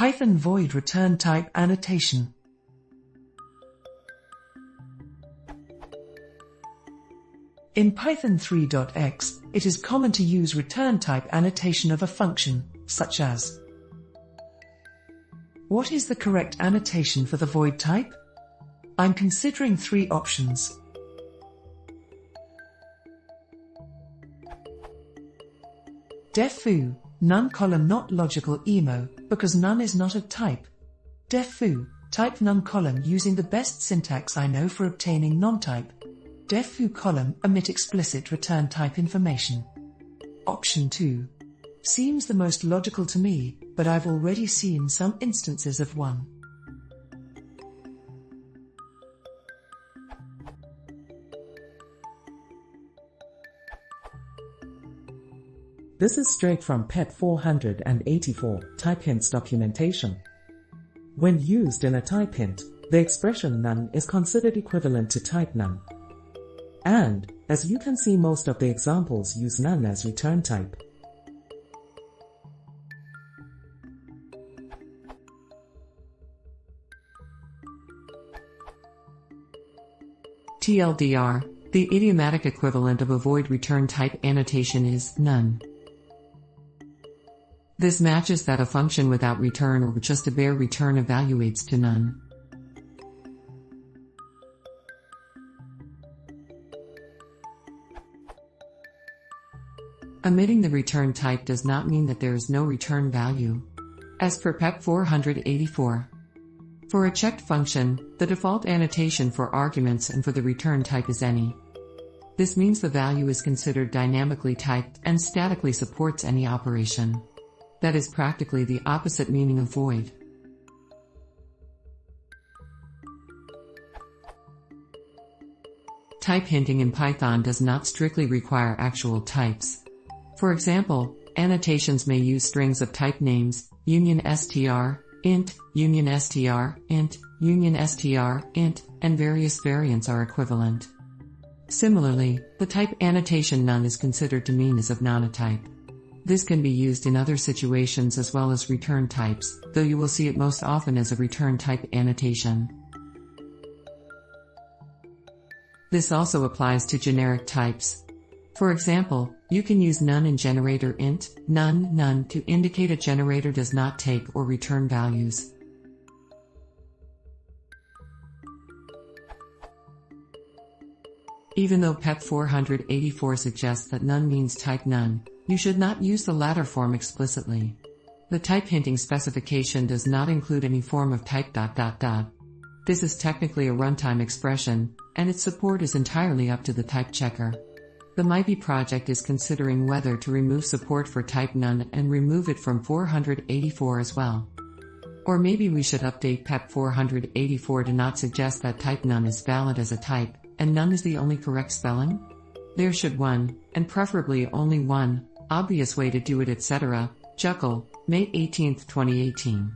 Python void return type annotation. In Python 3.x, it is common to use return type annotation of a function, such as: what is the correct annotation for the void type? I'm considering 3 options. Def foo, none column not logical emo, because none is not a type. Def foo, type none column using the best syntax I know for obtaining non-type. Def foo column omit explicit return type information. Option 2. Seems the most logical to me, but I've already seen some instances of one. This is straight from PET 484, type hints documentation. When used in a type hint, the expression none is considered equivalent to type none. And, as you can see, most of the examples use none as return type. TLDR, the idiomatic equivalent of a void return type annotation is none. This matches that a function without return or just a bare return evaluates to none. Omitting the return type does not mean that there is no return value. As per PEP 484. For a checked function, the default annotation for arguments and for the return type is any. This means the value is considered dynamically typed and statically supports any operation. That is practically the opposite meaning of void. Type hinting in Python does not strictly require actual types. For example, annotations may use strings of type names, union str, int, union str, int, union str, int, and various variants are equivalent. Similarly, the type annotation none is considered to mean is of non-a-type. This can be used in other situations as well as return types, though you will see it most often as a return type annotation. This also applies to generic types. For example, you can use none in generator int, none to indicate a generator does not take or return values. Even though PEP 484 suggests that none means type none, you should not use the latter form explicitly. The type hinting specification does not include any form of type ... This is technically a runtime expression, and its support is entirely up to the type checker. The MyBee project is considering whether to remove support for type none and remove it from 484 as well. Or maybe we should update PEP 484 to not suggest that type none is valid as a type, and none is the only correct spelling? There should one, and preferably only one, obvious way to do it, etc. Juckle, May 18, 2018.